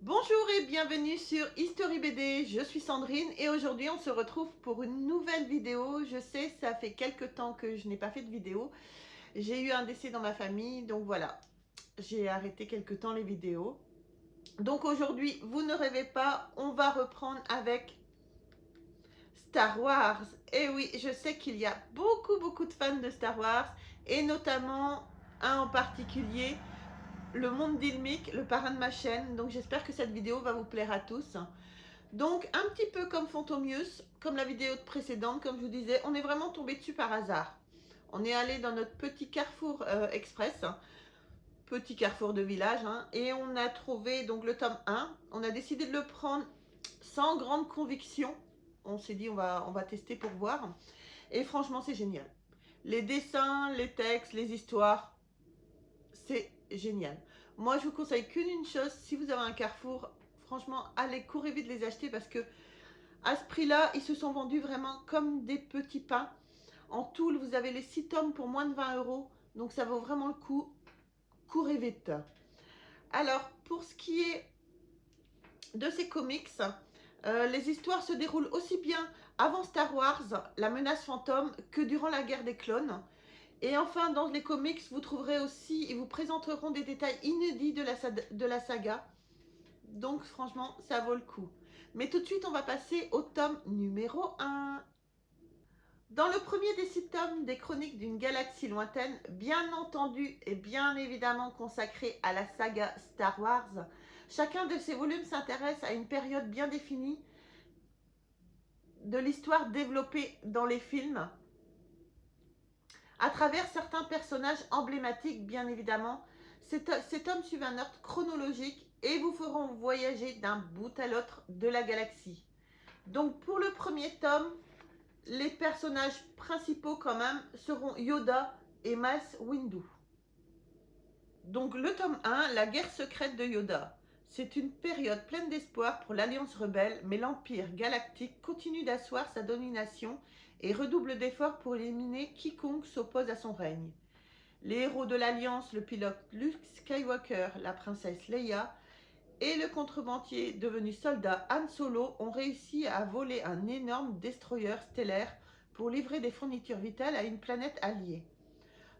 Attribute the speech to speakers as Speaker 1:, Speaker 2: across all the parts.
Speaker 1: Bonjour et bienvenue sur History BD, je suis Sandrine et aujourd'hui on se retrouve pour une nouvelle vidéo. Je sais, ça fait quelques temps que je n'ai pas fait de vidéo. J'ai eu un décès dans ma famille, donc voilà, j'ai arrêté quelques temps les vidéos. Donc aujourd'hui, vous ne rêvez pas, on va reprendre avec Star Wars. Et oui, je sais qu'il y a beaucoup de fans de Star Wars et notamment un en particulier, le monde d'Ilmic, le parrain de ma chaîne. Donc j'espère que cette vidéo va vous plaire à tous. Donc un petit peu comme Phantomius, comme la vidéo précédente, comme je vous disais, on est vraiment tombé dessus par hasard. On est allé dans notre petit carrefour express, petit carrefour de village, hein, et on a trouvé donc le tome 1. On a décidé de le prendre sans grande conviction. On s'est dit on va tester pour voir. Et franchement c'est génial. Les dessins, les textes, les histoires, c'est génial. Moi je vous conseille qu'une chose, si vous avez un carrefour, franchement allez, courez vite les acheter parce que à ce prix-là, ils se sont vendus vraiment comme des petits pains. En tout, vous avez les 6 tomes pour moins de 20 €. Donc ça vaut vraiment le coup. Courez vite. Alors, pour ce qui est de ces comics, les histoires se déroulent aussi bien avant Star Wars, la menace fantôme, que durant la guerre des clones. Et enfin, dans les comics, vous trouverez aussi, ils vous présenteront des détails inédits de la saga. Donc franchement, ça vaut le coup. Mais tout de suite, on va passer au tome numéro 1. Dans le premier des 6 tomes des Chroniques d'une galaxie lointaine, bien entendu et bien évidemment consacré à la saga Star Wars, chacun de ces volumes s'intéresse à une période bien définie de l'histoire développée dans les films, à travers certains personnages emblématiques bien évidemment. Ces tomes suivent un ordre chronologique et vous feront voyager d'un bout à l'autre de la galaxie. Donc pour le premier tome, les personnages principaux quand même seront Yoda et Mace Windu. Donc le tome 1, la guerre secrète de Yoda. C'est une période pleine d'espoir pour l'Alliance rebelle, mais l'Empire galactique continue d'asseoir sa domination et redouble d'efforts pour éliminer quiconque s'oppose à son règne. Les héros de l'Alliance, le pilote Luke Skywalker, la princesse Leia et le contrebandier devenu soldat Han Solo ont réussi à voler un énorme destroyer stellaire pour livrer des fournitures vitales à une planète alliée.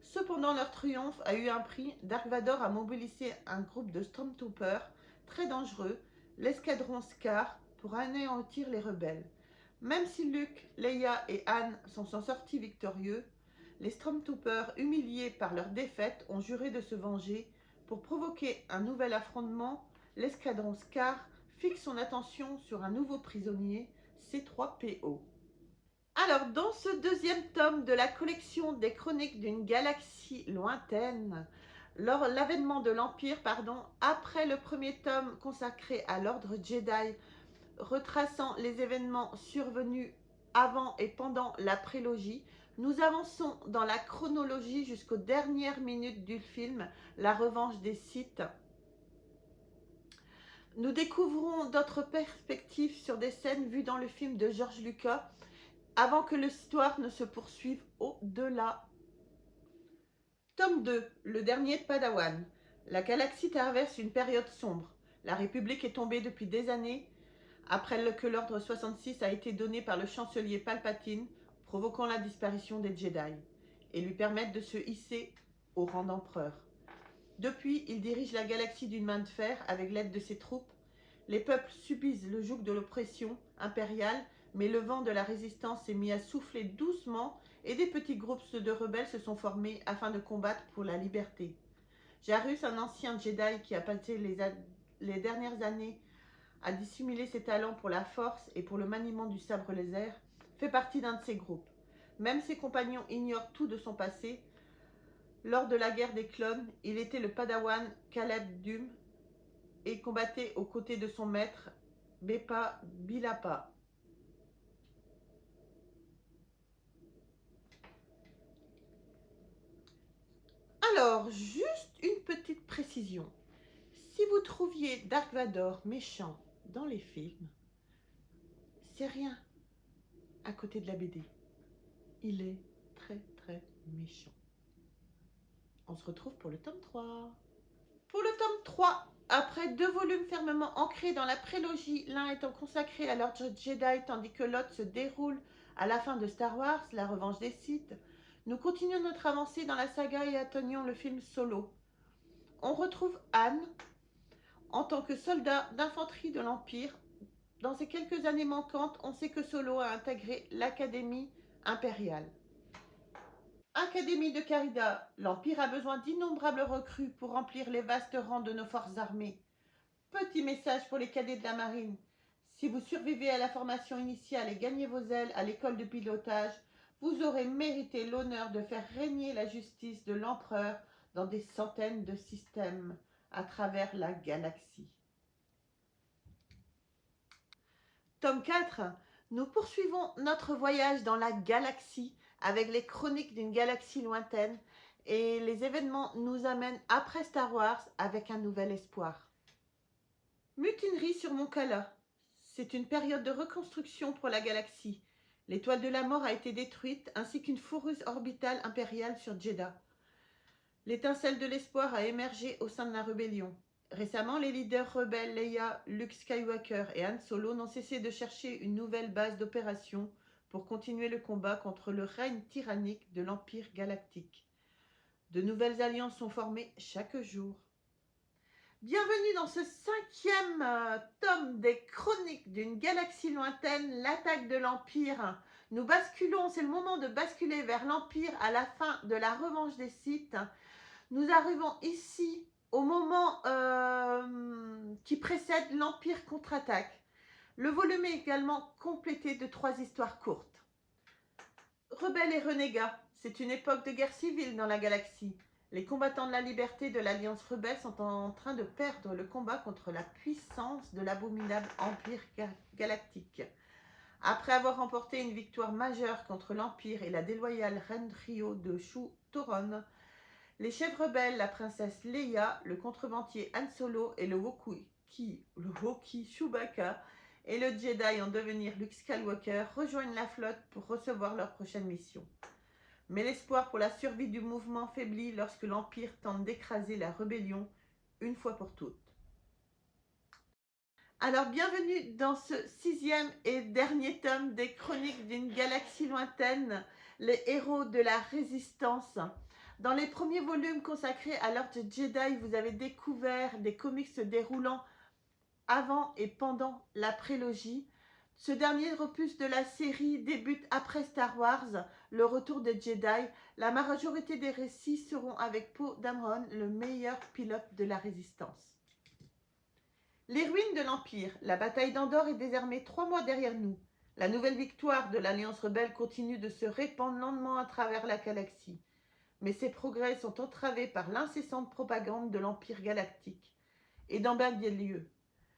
Speaker 1: Cependant, leur triomphe a eu un prix. Dark Vador a mobilisé un groupe de Stormtroopers très dangereux, l'escadron Scar, pour anéantir les rebelles. Même si Luke, Leia et Han s'en sont sortis victorieux, les Stormtroopers, humiliés par leur défaite, ont juré de se venger. Pour provoquer un nouvel affrontement, l'escadron Scar fixe son attention sur un nouveau prisonnier, C3PO. Alors, dans ce deuxième tome de la collection des Chroniques d'une galaxie lointaine, lors l'avènement de l'Empire, après le premier tome consacré à l'ordre Jedi, retraçant les événements survenus avant et pendant la prélogie, nous avançons dans la chronologie jusqu'aux dernières minutes du film La Revanche des Sith. Nous découvrons d'autres perspectives sur des scènes vues dans le film de George Lucas avant que l'histoire ne se poursuive au-delà. Tome 2, le dernier Padawan. La galaxie traverse une période sombre. La République est tombée depuis des années après que l'ordre 66 a été donné par le chancelier Palpatine, provoquant la disparition des Jedi et lui permettre de se hisser au rang d'empereur. Depuis, il dirige la galaxie d'une main de fer avec l'aide de ses troupes. Les peuples subissent le joug de l'oppression impériale, mais le vent de la résistance s'est mis à souffler doucement et des petits groupes de rebelles se sont formés afin de combattre pour la liberté. Jarus, un ancien Jedi qui a passé les dernières années à dissimuler ses talents pour la force et pour le maniement du sabre laser, fait partie d'un de ces groupes. Même ses compagnons ignorent tout de son passé. Lors de la guerre des clones, il était le padawan Caleb Dume et combattait aux côtés de son maître Bepa Billapa. Alors, juste une petite précision. Si vous trouviez Dark Vador méchant dans les films, c'est rien. à côté de la BD. Il est très très méchant. On se retrouve pour le tome 3. Pour le tome 3, après 2 volumes fermement ancrés dans la prélogie, l'un étant consacré à l'ordre Jedi tandis que l'autre se déroule à la fin de Star Wars, la revanche des Sith, nous continuons notre avancée dans la saga et atteignons le film Solo. On retrouve Anne en tant que soldat d'infanterie de l'Empire. Dans ces quelques années manquantes, on sait que Solo a intégré l'Académie impériale. Académie de Carida, l'Empire a besoin d'innombrables recrues pour remplir les vastes rangs de nos forces armées. Petit message pour les cadets de la marine. Si vous survivez à la formation initiale et gagnez vos ailes à l'école de pilotage, vous aurez mérité l'honneur de faire régner la justice de l'empereur dans des centaines de systèmes à travers la galaxie. Tome 4, nous poursuivons notre voyage dans la galaxie avec les chroniques d'une galaxie lointaine et les événements nous amènent après Star Wars avec un nouvel espoir. Mutinerie sur Moncala. C'est une période de reconstruction pour la galaxie. L'étoile de la mort a été détruite ainsi qu'une fourrure orbitale impériale sur Jedha. L'étincelle de l'espoir a émergé au sein de la rébellion. Récemment, les leaders rebelles Leia, Luke Skywalker et Han Solo n'ont cessé de chercher une nouvelle base d'opération pour continuer le combat contre le règne tyrannique de l'Empire galactique. De nouvelles alliances sont formées chaque jour. Bienvenue dans ce 5e tome des Chroniques d'une galaxie lointaine, l'attaque de l'Empire. Nous basculons, c'est le moment de basculer vers l'Empire à la fin de la revanche des Sith. Nous arrivons ici au moment qui précède l'Empire contre-attaque. Le volume est également complété de 3 histoires courtes. Rebelles et renégats, c'est une époque de guerre civile dans la galaxie. Les combattants de la liberté de l'Alliance rebelle sont en train de perdre le combat contre la puissance de l'abominable Empire galactique. Après avoir remporté une victoire majeure contre l'Empire et la déloyale reine Rio de Shu-Torun, les chefs rebelles, la princesse Leia, le contrebandier Han Solo et le Wookiee Chewbacca et le Jedi en devenir Luke Skywalker rejoignent la flotte pour recevoir leur prochaine mission. Mais l'espoir pour la survie du mouvement faiblit lorsque l'Empire tente d'écraser la rébellion une fois pour toutes. Alors bienvenue dans ce 6e et dernier tome des Chroniques d'une galaxie lointaine, les héros de la résistance. Dans les premiers volumes consacrés à l'ordre Jedi, vous avez découvert des comics se déroulant avant et pendant la prélogie. Ce dernier opus de la série débute après Star Wars, le retour des Jedi. La majorité des récits seront avec Poe Dameron, le meilleur pilote de la résistance. Les ruines de l'Empire. La bataille d'Andorre est désormais 3 mois derrière nous. La nouvelle victoire de l'Alliance rebelle continue de se répandre lentement à travers la galaxie. Mais ces progrès sont entravés par l'incessante propagande de l'Empire galactique. Et dans bien des lieux.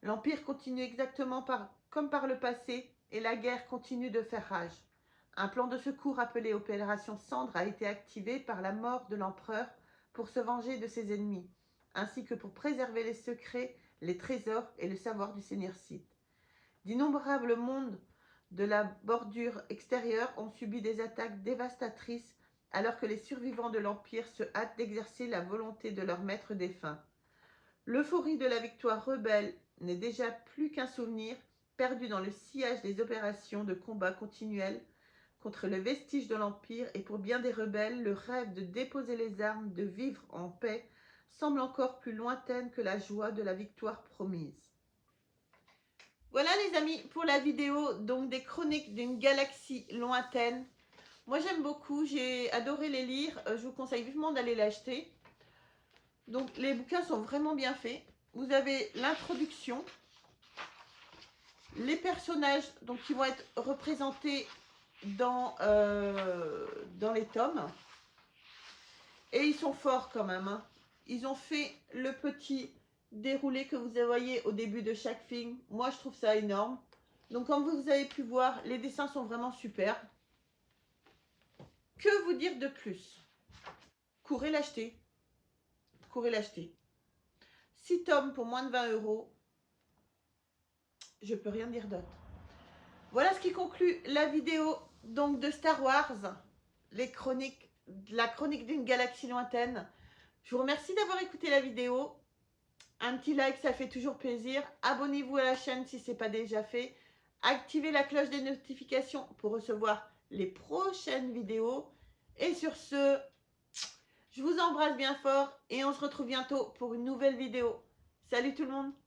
Speaker 1: L'Empire continue exactement comme par le passé et la guerre continue de faire rage. Un plan de secours appelé Opération Cendre a été activé par la mort de l'empereur pour se venger de ses ennemis, ainsi que pour préserver les secrets, les trésors et le savoir du Seigneur Sith. D'innombrables mondes de la bordure extérieure ont subi des attaques dévastatrices alors que les survivants de l'Empire se hâtent d'exercer la volonté de leur maître défunt. L'euphorie de la victoire rebelle n'est déjà plus qu'un souvenir, perdu dans le sillage des opérations de combat continuels contre le vestige de l'Empire, et pour bien des rebelles, le rêve de déposer les armes, de vivre en paix, semble encore plus lointaine que la joie de la victoire promise. Voilà les amis pour la vidéo donc des Chroniques d'une galaxie lointaine. Moi j'aime beaucoup, j'ai adoré les lire, je vous conseille vivement d'aller l'acheter. Donc les bouquins sont vraiment bien faits. Vous avez l'introduction, les personnages donc, qui vont être représentés dans les tomes. Et ils sont forts quand même. Hein. Ils ont fait le petit déroulé que vous voyez au début de chaque film. Moi je trouve ça énorme. Donc comme vous avez pu voir, les dessins sont vraiment super. Que vous dire de plus? Courez l'acheter. Courez l'acheter. 6 tomes pour moins de 20 €. Je peux rien dire d'autre. Voilà ce qui conclut la vidéo donc de Star Wars, la chronique d'une galaxie lointaine. Je vous remercie d'avoir écouté la vidéo. Un petit like, ça fait toujours plaisir. Abonnez-vous à la chaîne si ce n'est pas déjà fait. Activez la cloche des notifications pour recevoir les prochaines vidéos. Et sur ce, je vous embrasse bien fort et on se retrouve bientôt pour une nouvelle vidéo. Salut tout le monde!